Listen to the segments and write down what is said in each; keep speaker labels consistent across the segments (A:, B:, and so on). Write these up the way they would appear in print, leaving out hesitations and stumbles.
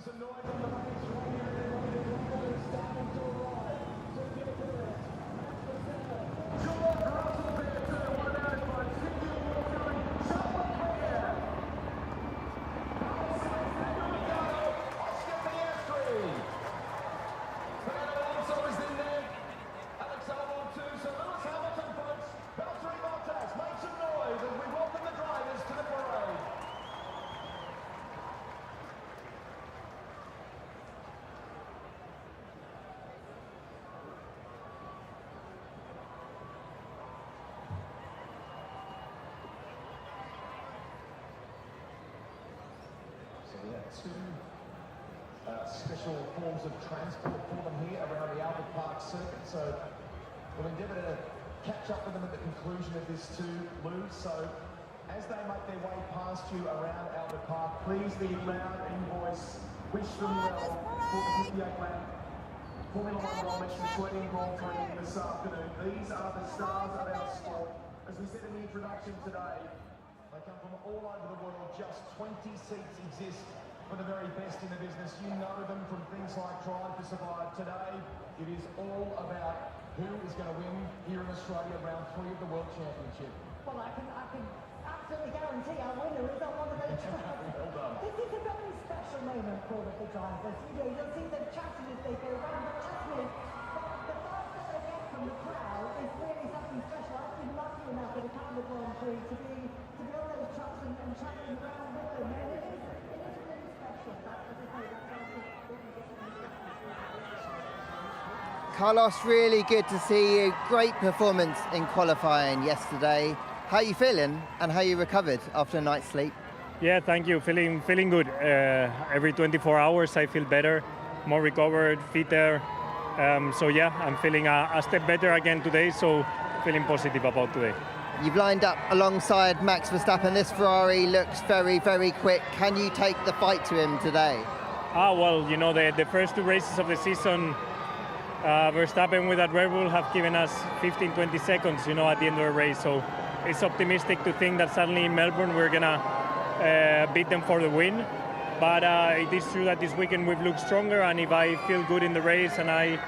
A: Some noise on the race. Alonso is in there. Albon too. So Lewis Hamilton, folks. Valtteri Bottas, make some noise as we welcome the drivers to the parade. Two special forms of transport for them here around the Albert Park circuit, so we'll endeavour to catch up with them at the conclusion of this too, Lou. So as they make their way past you around Albert Park, please be loud in voice, wish them well for the 58 lap Formula 1 Rolex Australian Grand Prix this afternoon. These are the stars of our sport. As we said in the introduction today, they come from all over the world. Just 20 seats exist for the very best in the business. You know them from things like Drive to Survive. Today, it is all about who is going to win here in Australia round 3 of the World Championship.
B: Well, I can absolutely guarantee our winner is on one of those tracks.
A: Well done.
B: This is a very special moment for the drivers. You know, you'll see them chatting as they go around, but trust me, the buzz that they get from the crowd is really something special. I've been lucky enough at a couple of Grand Prix to be on those trucks and chatting around with them. And it is really special.
C: Carlos, really good to see you. Great performance in qualifying yesterday. How are you feeling and how you recovered after a night's sleep?
D: Yeah, thank you. Feeling good. Every 24 hours I feel better, more recovered, fitter. So yeah, I'm feeling a step better again today, so feeling positive about today.
C: You've lined up alongside Max Verstappen. This Ferrari looks very, very quick. Can you take the fight to him today?
D: Well, you know, the first 2 races of the season, Verstappen with that Red Bull have given us 15-20 seconds, you know, at the end of the race. So it's optimistic to think that suddenly in Melbourne we're gonna beat them for the win. But it is true that this weekend we've looked stronger, and if I feel good in the race and I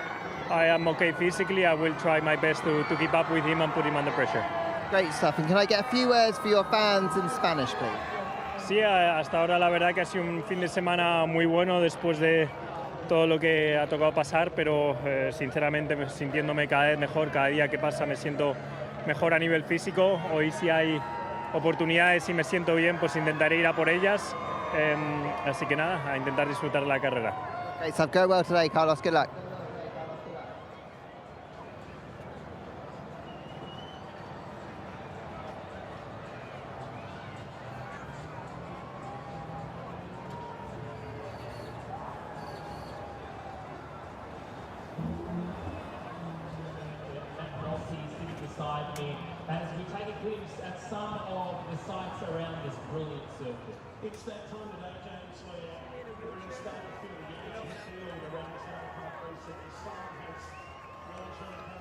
D: am okay physically, I will try my best to keep up with him and put him under pressure.
C: Great stuff. And can I get a few words for your fans in Spanish, please?
D: Sí, hasta ahora la verdad que ha sido un fin de semana muy bueno después de todo lo que ha tocado pasar, pero sinceramente sintiéndome cada vez mejor, cada día que pasa me siento mejor a nivel físico. Hoy si hay oportunidades y me siento bien, pues intentaré ir a por ellas. Así que nada, a intentar disfrutar la carrera.
C: Great stuff. Go well today, Carlos. Good luck.
E: As we take a glimpse at some of the sights around this brilliant circuit.
F: It's that time of day, James, where we're going to start to feel the energy field around this Park reset. The sun has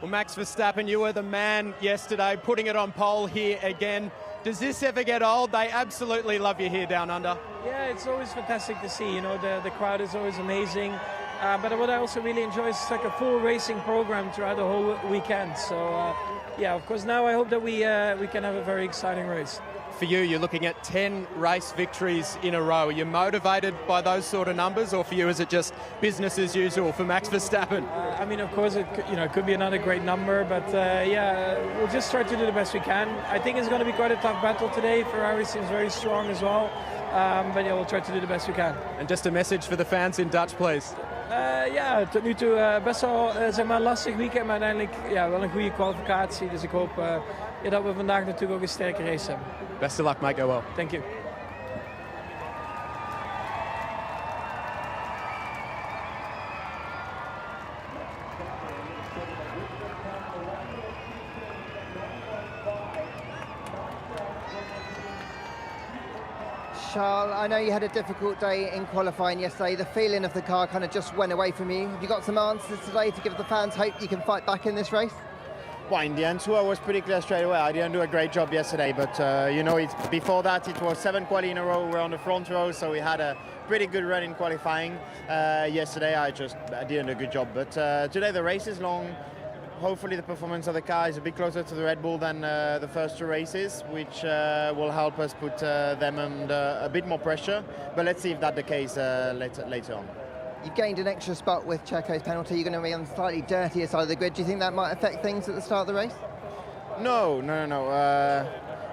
G: Well, Max Verstappen, you were the man yesterday, putting it on pole here again. Does this ever get old? They absolutely love you here down under.
H: Yeah, it's always fantastic to see. You know, the crowd is always amazing. But what I also really enjoy is like a full racing program throughout the whole weekend. So, yeah, of course, now I hope that we can have a very exciting race.
G: For you, you're looking at 10 race victories in a row. Are you motivated by those sort of numbers, or for you is it just business as usual for Max Verstappen?
H: I mean, of course, it could be another great number, but yeah, we'll just try to do the best we can. I think it's going to be quite a tough battle today. Ferrari seems very strong as well, but yeah, we'll try to do the best we can.
G: And just a message for the fans in Dutch, please.
H: Ja, tot nu toe best wel zeg maar lastig weekend, maar uiteindelijk ja, wel een goede kwalificatie. Dus ik hoop dat we vandaag natuurlijk ook een sterke race hebben.
G: Best of luck, mate. Go well.
H: Thank you.
C: Charles, I know you had a difficult day in qualifying yesterday. The feeling of the car kind of just went away from you. Have you got some answers today to give the fans hope you can fight back in this race?
I: Well, in the end, I was pretty clear straight away. I didn't do a great job yesterday, but you know, before that it was 7 quali in a row. We're on the front row, so we had a pretty good run in qualifying. Yesterday I didn't do a good job, but today the race is long. Hopefully the performance of the car is a bit closer to the Red Bull than the first 2 races, which will help us put them under a bit more pressure. But let's see if that's the case later on.
C: You've gained an extra spot with Checo's penalty. You're going to be on the slightly dirtier side of the grid. Do you think that might affect things at the start of the race?
I: No.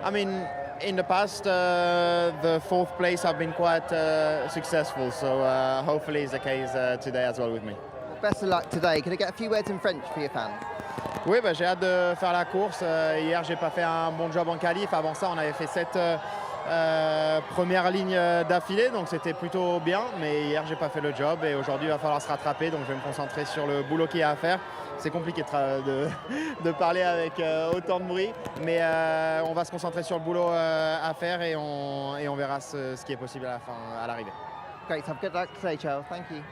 I: I mean, in the past, the 4th place have been quite successful, so hopefully it's the case today as well with me.
C: Well, best of luck today. Can I get a few words in French for your fans?
I: Oui, bah, j'ai hâte de faire la course. Hier, j'ai pas fait un bon job en qualif. Avant ça, on avait fait 7 premières lignes d'affilée, donc c'était plutôt bien. Mais hier, j'ai pas fait le job et aujourd'hui, il va falloir se rattraper. Donc, je vais me concentrer sur le boulot qu'il y a à faire. C'est compliqué de parler avec autant de bruit, mais on va se concentrer sur le boulot à faire et on verra ce qui est possible à l'arrivée.
C: Great stuff. Good luck today, Charles. Thank you.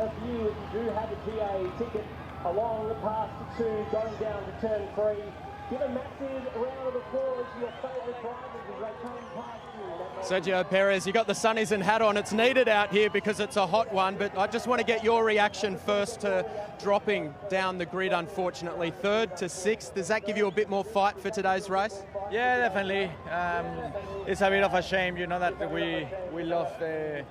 E: Of you, if you do have a GA ticket along the path to 2, going down to turn 3, give a massive round of applause to your favourite drivers as they come past you.
G: Sergio Perez, you got the sunnies and hat on. It's needed out here because it's a hot one, but I just want to get your reaction first to dropping down the grid, unfortunately. 3rd to 6th, does that give you a bit more fight for today's race?
J: Yeah, definitely. It's a bit of a shame, you know, that we lost the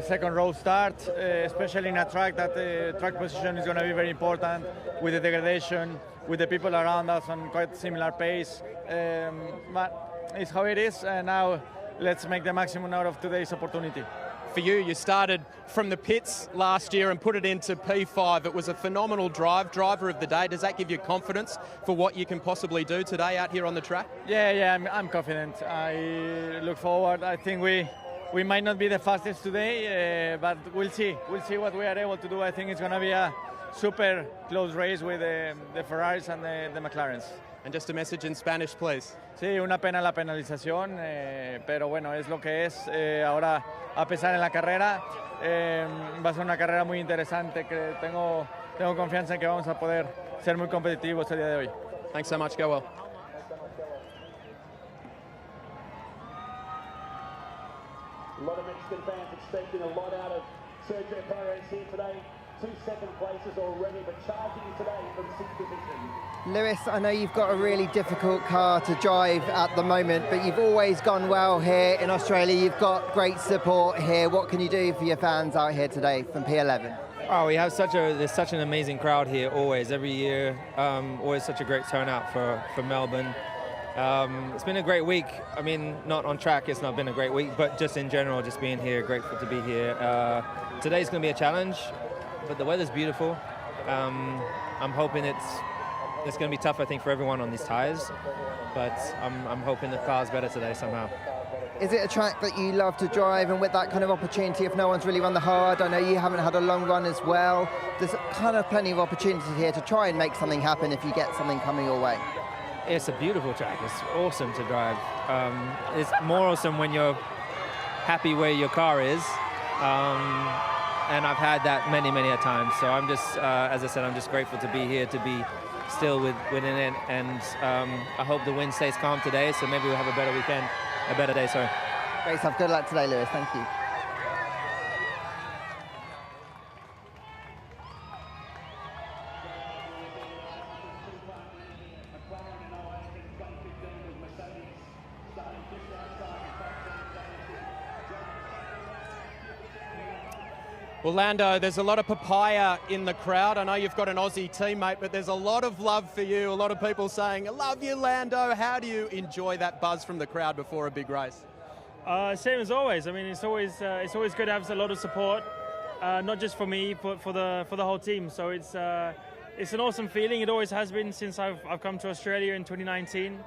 J: second row start, especially in a track that the track position is going to be very important with the degradation, with the people around us on quite similar pace. But it's how it is, and now let's make the maximum out of today's opportunity.
G: For you, you started from the pits last year and put it into P5. It was a phenomenal driver of the day. Does that give you confidence for what you can possibly do today out here on the track?
J: Yeah, I'm confident. I look forward. I think we might not be the fastest today, but we'll see. We'll see what we are able to do. I think it's going to be a super close race with the Ferraris and the McLarens.
G: And just a message in Spanish, please.
J: Sí, una pena la penalización, pero bueno, es lo que es. Ahora, a pesar en la carrera, va a ser una carrera muy interesante. Que tengo confianza en que vamos a poder ser muy competitivos el día de hoy.
G: Thanks so much. Go well.
E: A lot of Mexican fans expecting a lot out of Sergio Perez here today. 2 second places already, but charging today from 6th position.
C: Lewis, I know you've got a really difficult car to drive at the moment, but you've always gone well here in Australia. You've got great support here. What can you do for your fans out here today from P11?
K: Oh, we have there's such an amazing crowd here always, every year. Always such a great turnout for Melbourne. It's been a great week. I mean, not on track, it's not been a great week, but just in general, just being here, grateful to be here. Today's going to be a challenge, but the weather's beautiful. I'm hoping it's going to be tough, I think, for everyone on these tyres, but I'm hoping the car's better today somehow.
C: Is it a track that you love to drive, and with that kind of opportunity, if no one's really run the hard, I know you haven't had a long run as well, there's kind of plenty of opportunity here to try and make something happen if you get something coming your way.
K: It's a beautiful track. It's awesome to drive. It's more awesome when you're happy where your car is, and I've had that many a times. So I'm just, as I said, I'm just grateful to be here, to be still within it, and I hope the wind stays calm today, so maybe we'll have a better weekend, a better day, sorry.
C: Great stuff. Good luck today, Lewis. Thank you.
G: Well, Lando, there's a lot of papaya in the crowd. I know you've got an Aussie teammate, but there's a lot of love for you. A lot of people saying, I love you, Lando. How do you enjoy that buzz from the crowd before a big race?
D: Same as always. I mean, it's always good to have a lot of support, not just for me, but for the whole team. So it's an awesome feeling. It always has been since I've come to Australia in 2019.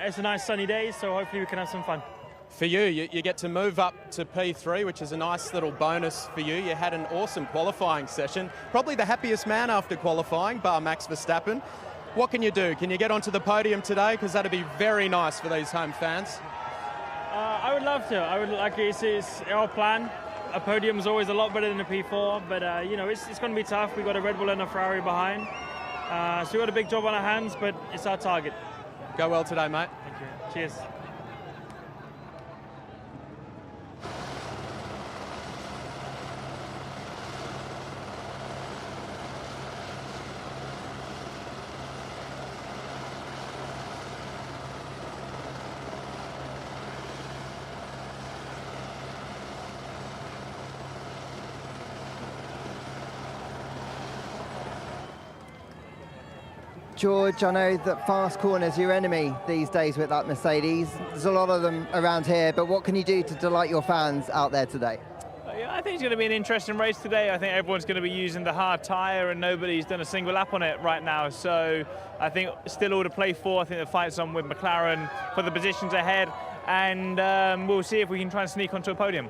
D: It's a nice sunny day, so hopefully we can have some fun.
G: For you get to move up to P3, which is a nice little bonus for you. You had an awesome qualifying session. Probably the happiest man after qualifying, bar Max Verstappen. What can you do? Can you get onto the podium today? Because that'd be very nice for these home fans.
D: I would love to. I would like it's our plan. A podium is always a lot better than a P4, but it's going to be tough. We've got a Red Bull and a Ferrari behind, so we've got a big job on our hands, but it's our target.
G: Go well today, mate.
D: Thank you. Cheers.
C: George, I know that fast corners are your enemy these days with that Mercedes. There's a lot of them around here, but what can you do to delight your fans out there today?
L: Yeah, I think it's going to be an interesting race today. I think everyone's going to be using the hard tyre and nobody's done a single lap on it right now. So I think still all to play for. I think the fight's on with McLaren for the positions ahead, and we'll see if we can try and sneak onto a podium.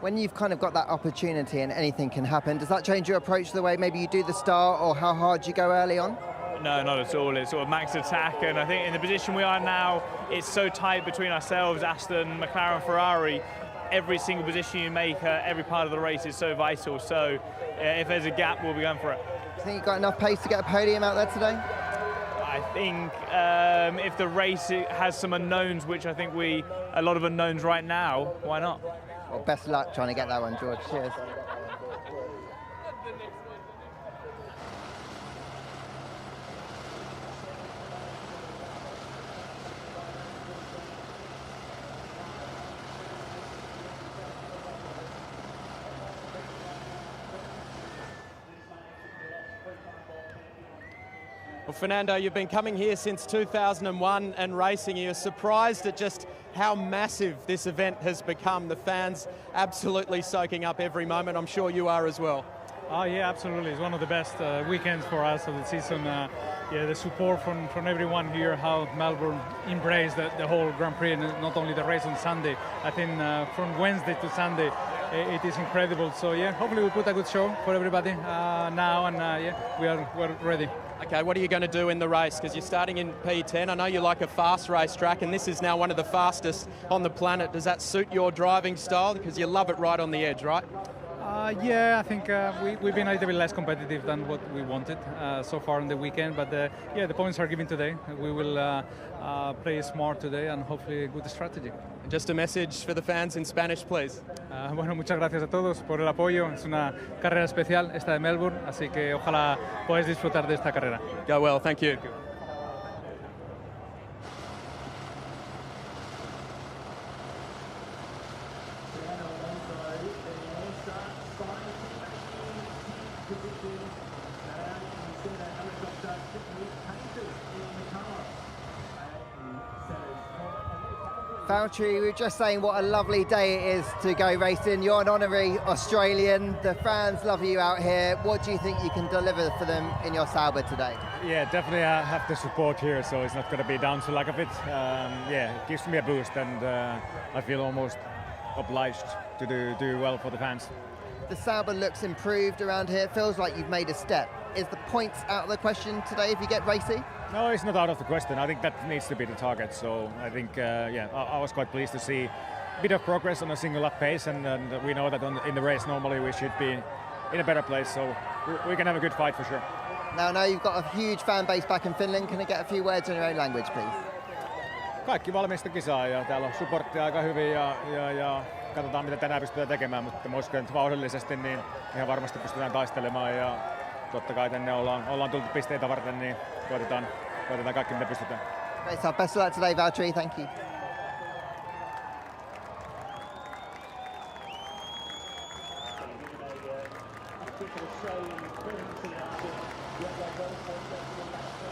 C: When you've kind of got that opportunity and anything can happen, does that change your approach to the way maybe you do the start or how hard you go early on?
L: No, not at all. It's sort of max attack, and I think in the position we are now, it's so tight between ourselves, Aston, McLaren, Ferrari. Every single position you make, every part of the race is so vital. So if there's a gap, we'll be going for it.
C: Do you think you've got enough pace to get a podium out there today?
L: I think if the race has some unknowns, which I think a lot of unknowns right now, why not?
C: Well, best of luck trying to get that one, George. Cheers.
G: Well, Fernando, you've been coming here since 2001 and racing. You're surprised at just how massive this event has become. The fans absolutely soaking up every moment. I'm sure you are as well.
M: Oh yeah, absolutely. It's one of the best weekends for us of the season. The support from everyone here, how Melbourne embraced the whole Grand Prix, and not only the race on Sunday. I think from Wednesday to Sunday, it is incredible. So yeah, hopefully we put a good show for everybody now, and we're ready.
G: Okay, what are you going to do in the race? Because you're starting in P10. I know you like a fast racetrack, and this is now one of the fastest on the planet. Does that suit your driving style? Because you love it right on the edge, right?
M: Yeah, I think we've been a little bit less competitive than what we wanted so far on the weekend, but the points are given today. We will play smart today and hopefully a good strategy.
G: And just a message for the fans in Spanish, please.
M: Bueno, muchas gracias a todos por el apoyo. Es una carrera especial esta de Melbourne, así que ojalá podáis disfrutar de esta carrera.
G: Go well, thank you.
C: Valtteri, we were just saying what a lovely day it is to go racing. You're an honorary Australian. The fans love you out here. What do you think you can deliver for them in your Sauber today?
N: Yeah, definitely I have the support here, so it's not going to be down to lack of it. It gives me a boost, and I feel almost obliged to do well for the fans.
C: The Sauber looks improved around here. It feels like you've made a step. Is the points out of the question today if you get racy?
N: No, it's not out of the question. I think that needs to be the target. So I think, I was quite pleased to see a bit of progress on a single lap pace, and we know that in the race normally we should be in a better place. So we can have a good fight for sure.
C: Now you've got a huge fan base back in Finland. Can I get a few words in your own language, please?
N: Kaikki valmista kisaa ja täällä on supporttia aika hyvin ja katsotaan mitä tänään pystytään tekemään, mutta mä uskon, että vauhdillisesti niin ihan varmasti pystytään taistelemaan ja totta kai tänne ollaan tultu pisteitä varten, niin koitetaan kaikki mitä pystytään.
C: Great stuff. Best of luck today, Valtteri. Thank you.
E: ticket Australian Grand Prix action. You have that very first section on that straight.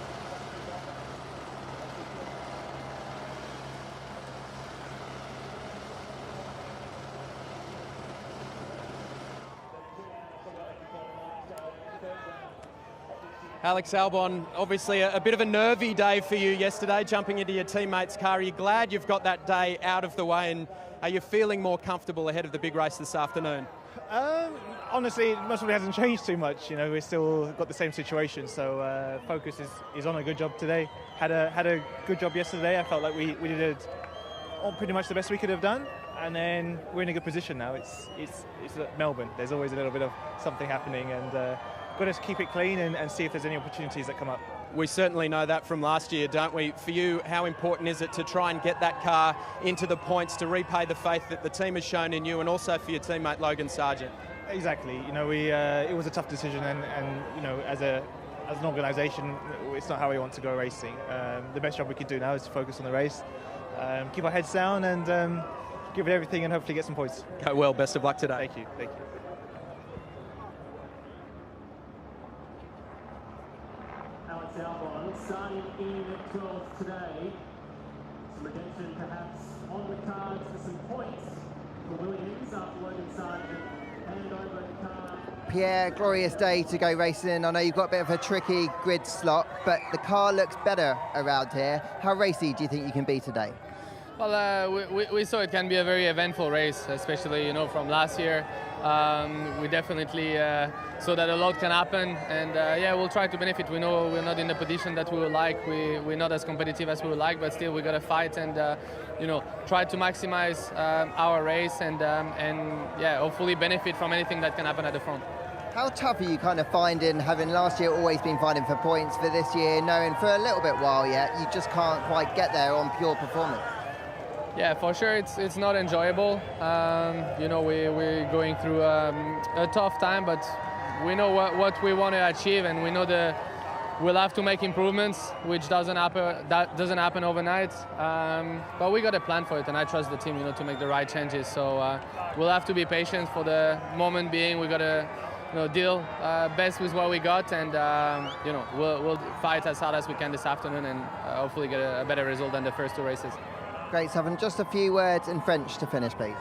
G: Alex Albon, obviously a bit of a nervy day for you yesterday, jumping into your teammate's car. Are you glad you've got that day out of the way, and are you feeling more comfortable ahead of the big race this afternoon?
L: Honestly, most of it hasn't changed too much. You know, we've still got the same situation, so focus is on a good job today. Had a good job yesterday. I felt like we did it pretty much the best we could have done, and then we're in a good position now. It's Melbourne. There's always a little bit of something happening, and got to keep it clean and see if there's any opportunities that come up.
G: We certainly know that from last year, don't we? For you, how important is it to try and get that car into the points to repay the faith that the team has shown in you, and also for your teammate Logan Sargent?
L: Exactly. You know, it was a tough decision, and you know, as an organisation, it's not how we want to go racing. The best job we can do now is to focus on the race, keep our heads down, and give it everything, and hopefully get some points.
G: Go well. Best of luck today.
L: Thank you. Thank you.
E: Alex Albon starting in 12th today. Some redemption perhaps on the cards for some points for Williams after Logan Sargent hand over the car.
C: Pierre, glorious day to go racing. I know you've got a bit of a tricky grid slot, but the car looks better around here. How racy do you think you can be today?
O: Well, we saw it can be a very eventful race, especially, you know, from last year. We definitely saw that a lot can happen, and yeah, we'll try to benefit. We know we're not in the position that we would like. We're not as competitive as we would like, but still we got to fight and you know, try to maximize our race and yeah, hopefully benefit from anything that can happen at the front.
C: How tough are you kind of finding, having last year always been fighting for points, for this year knowing for a little bit while yet you just can't quite get there on pure performance?
O: Yeah, for sure, it's not enjoyable. You know, we're going through a tough time, but we know what we want to achieve, and we know we'll have to make improvements, which doesn't happen overnight. But we got a plan for it, and I trust the team, you know, to make the right changes. So we'll have to be patient for the moment being. We got to, you know, deal best with what we got, and you know, we'll fight as hard as we can this afternoon, and hopefully get a better result than the first two races.
C: Great stuff, and just a few words in French to finish, please.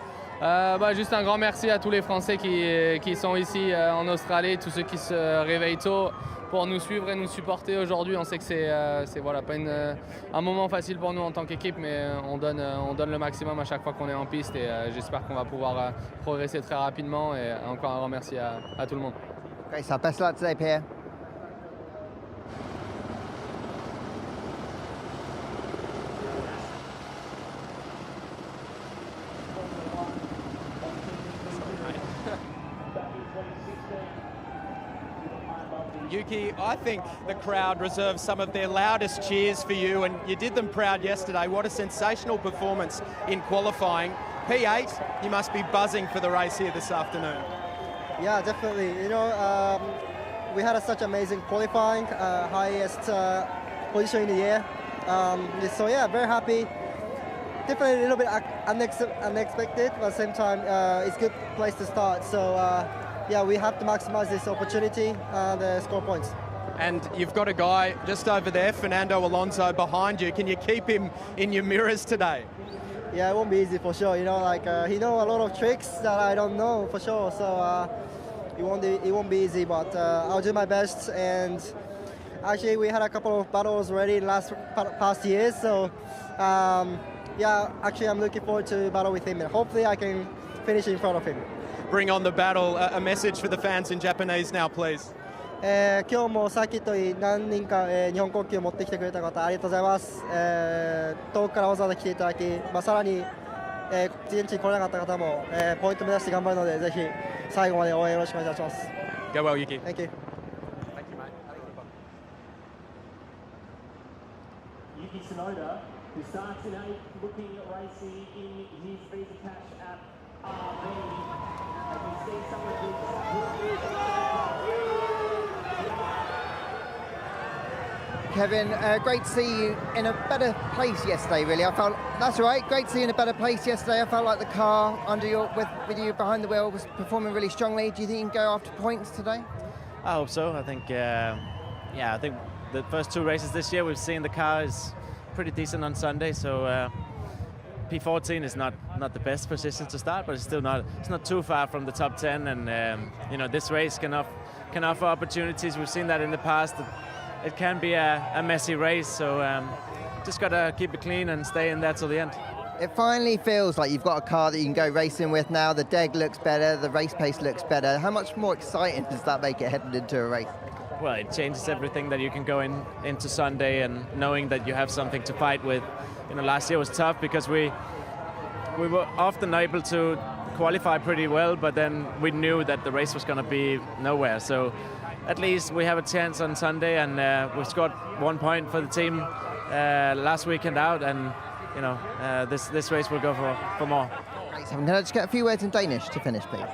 O: Juste un grand merci à tous les Français qui sont ici en Australie, tous ceux qui se réveillent tôt pour nous suivre et nous supporter aujourd'hui. On sait que c'est voilà, pas un moment facile pour nous en tant qu'équipe, mais on donne le maximum à chaque fois qu'on est en piste, et j'espère qu'on va pouvoir progresser très rapidement, et encore un grand merci à tout le monde.
C: Great stuff. Best of luck today, Pierre.
G: Yuki, I think the crowd reserves some of their loudest cheers for you, and you did them proud yesterday. What a sensational performance in qualifying. P8, you must be buzzing for the race here this afternoon.
P: Yeah, definitely. You know, we had such amazing qualifying, highest position in the year. So yeah, very happy. Definitely a little bit unexpected, but at the same time, it's a good place to start. So yeah, we have to maximize this opportunity and score points.
G: And you've got a guy just over there, Fernando Alonso, behind you. Can you keep him in your mirrors today?
P: Yeah, it won't be easy for sure. You know, like he knows a lot of tricks that I don't know for sure. So it won't be easy, but I'll do my best. And actually, we had a couple of battles already in past years. So yeah, actually, I'm looking forward to battle with him, and hopefully, I can finish in front of him.
G: Bring on the battle. A message for the fans in Japanese now, please.
P: 今日もサーキットに何人か、日本国旗を持ってきてくれた方ありがとうございます。遠くからわざわざ来ていただき、さらに、現地に来れなかった方も、ポイント目指して頑張るので、ぜひ最後まで応援よろしくお願いします。
G: Go well, Yuki.
P: Thank you.
G: Thank you, mate.
E: Yuki Tsunoda, who starts in 8th, looking at racing in his Visa Cash app RV. As we see some of these
C: Kevin. Great to see you in a better place yesterday, really. That's all right. Great to see you in a better place yesterday. I felt like the car with you behind the wheel was performing really strongly. Do you think you can go after points today?
Q: I hope so. I think, I think the first 2 races this year we've seen the car is pretty decent on Sunday. So P14 is not the best position to start, but it's still not too far from the top 10. And this race can offer opportunities. We've seen that in the past. It can be a messy race, so just got to keep it clean and stay in there till the end.
C: It finally feels like you've got a car that you can go racing with now. The deg looks better, the race pace looks better. How much more exciting does that make it heading into a race?
Q: Well, it changes everything that you can go into Sunday and knowing that you have something to fight with. Last year was tough because we were often able to qualify pretty well, but then we knew that the race was going to be nowhere. So at least we have a chance on Sunday, and we've scored 1 point for the team last weekend out, and this race will go for more.
C: Can I just get a few words in Danish to finish, please?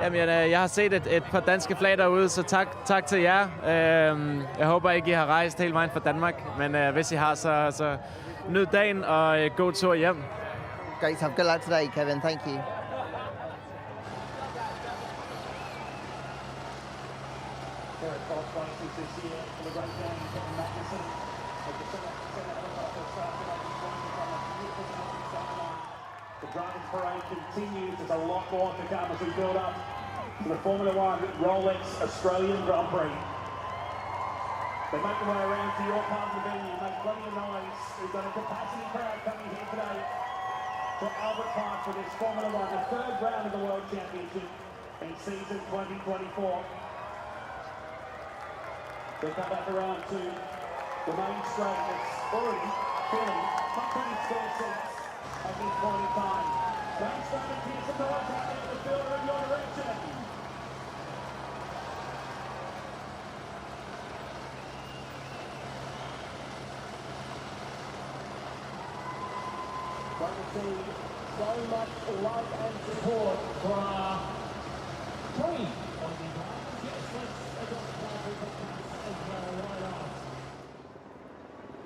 Q: Jamen, jeg har set et par danske flag derude, så tak til jer. Jeg håber ikke, I har rejst hele vejen fra Danmark, men hvis I har, så nyd dagen og god tur hjem.
C: Great to have good luck today, Kevin. Thank you.
F: The driving parade continues. There's a lot more to come as we build up to the Formula One Rolex Australian Grand Prix. They make their way around to your part of the venue, make plenty of noise. We've got a capacity crowd coming here today to Albert Park for this Formula One, the 3rd round of the World Championship in season 2024. They come back around to the main straight that's already filling up pretty spare seats at this point in time. Main straight and Pearson Norris out there in the field in your direction. Great to see so much love and support for our 3 Aussie drivers. Yes, let's adopt as well, why not?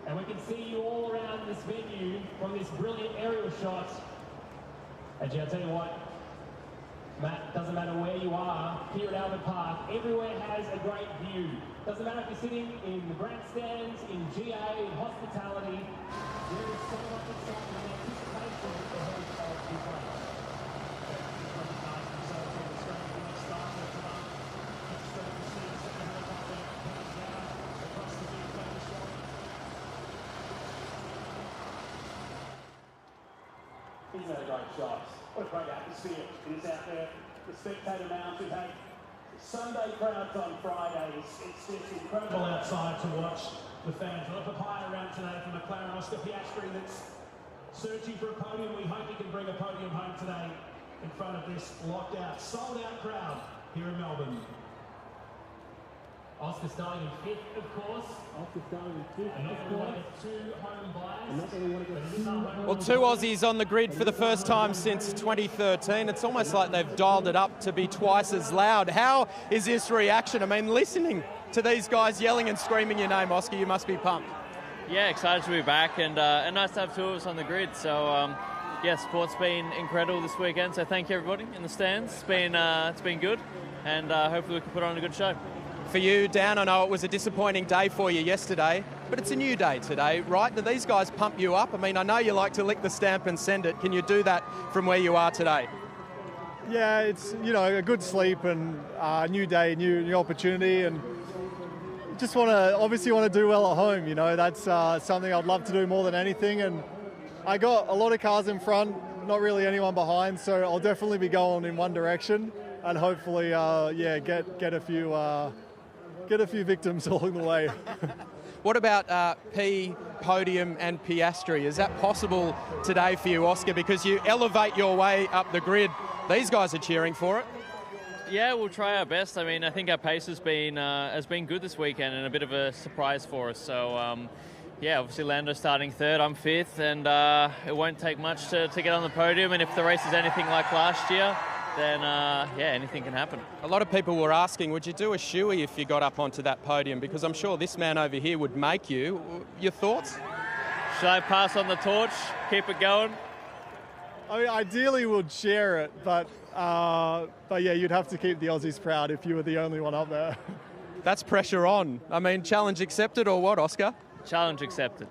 F: And we can see you all around this venue from this brilliant aerial shot. Actually, I'll tell you what, Matt, doesn't matter where you are here at Albert Park, everywhere has a great view. Doesn't matter if you're sitting in the grandstands, in GA, in hospitality, there is so much excitement and anticipation ahead of this race. Isn't that a great shot? What a great atmosphere it is out there. The spectator mounds, we've had Sunday crowds on Fridays. It's just incredible outside to watch the fans. We'll have a pie around today from McLaren Oscar Piastri that's searching for a podium. We hope he can bring a podium home today in front of this locked out, sold out crowd here in Melbourne. Oscar starting in 5th, of course. Oscar starting in 5th. And not going to get 2 home buys.
G: Well, 2 Aussies on the grid for the first time since 2013. It's almost like they've dialed it up to be twice as loud. How is this reaction? I mean, listening to these guys yelling and screaming your name, Oscar, you must be pumped.
R: Yeah, excited to be back and nice to have 2 of us on the grid. So, yeah, sport's been incredible this weekend. So thank you, everybody in the stands. It's been good, and hopefully we can put on a good show.
G: For you, Dan, I know it was a disappointing day for you yesterday, but it's a new day today, right? Do these guys pump you up? I mean, I know you like to lick the stamp and send it. Can you do that from where you are today?
S: Yeah, it's, a good sleep and a new day, new opportunity, and just obviously want to do well at home. That's something I'd love to do more than anything, and I got a lot of cars in front, not really anyone behind, so I'll definitely be going in one direction and hopefully, get a few victims along the way.
G: What about P, Podium and Piastri? Is that possible today for you, Oscar? Because you elevate your way up the grid. These guys are cheering for it.
R: Yeah, we'll try our best. I mean, I think our pace has been good this weekend and a bit of a surprise for us. So, yeah, obviously Lando starting 3rd, I'm 5th, and it won't take much to get on the podium. And if the race is anything like last year, then yeah, anything can happen.
G: A lot of people were asking, would you do a shoey if you got up onto that podium? Because I'm sure this man over here would make you. Your thoughts?
R: Should I pass on the torch, keep it going?
S: I mean, ideally would share it, but yeah, you'd have to keep the Aussies proud if you were the only one up there.
G: That's pressure on. I mean, challenge accepted or what, Oscar?
R: Challenge accepted.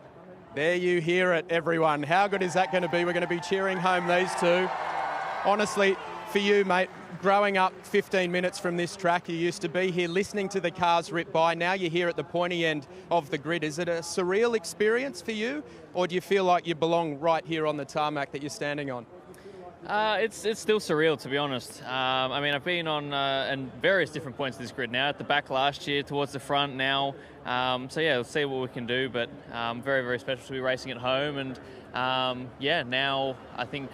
G: There you hear it, everyone. How good is that going to be? We're going to be cheering home these two. Honestly, for you, mate, growing up 15 minutes from this track, you used to be here listening to the cars rip by. Now you're here at the pointy end of the grid. Is it a surreal experience for you, or do you feel like you belong right here on the tarmac that you're standing on?
R: It's still surreal, to be honest. I mean, I've been on various different points of this grid now. At the back last year, towards the front now. So yeah, let's see what we can do. But very, very special to be racing at home. And yeah, now I think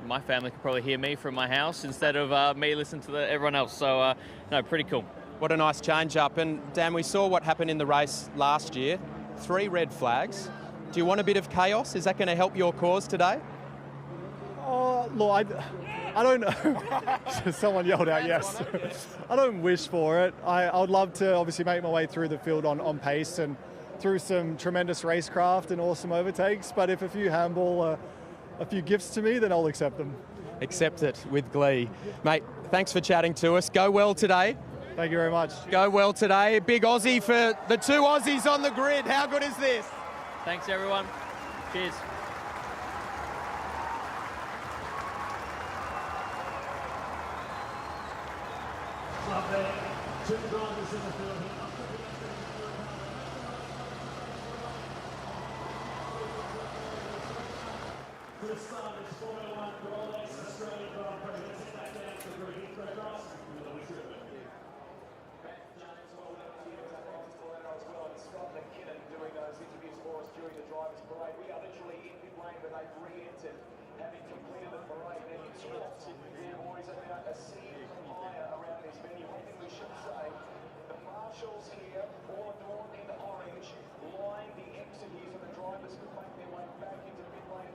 R: my family could probably hear me from my house instead of me listening to everyone else. So no, pretty cool.
G: What a nice change up. And Dan, we saw what happened in the race last year. 3 red flags. Do you want a bit of chaos? Is that going to help your cause today?
S: Oh, look, I don't know. Someone yelled out yes. I don't wish for it. I would love to obviously make my way through the field on pace and through some tremendous racecraft and awesome overtakes. But if a few handball a few gifts to me, then I'll accept them.
G: Accept it with glee. Mate, thanks for chatting to us. Go well today.
S: Thank you very much.
G: Go well today. Big Aussie for the 2 Aussies on the grid. How good is this?
R: Thanks, everyone. Cheers.
F: Lovely. 2 drivers in the field here. To the start, it's Formula 1 Rolex Australian Grand Prix. Let's get back down to the grid. Craig Ross with the whistle.
A: Scott McKinnon doing those interviews for us during the drivers' parade. We are literally in pit lane, but they've re-entered, having completed the parade. They're swapped in there, boys, about a sea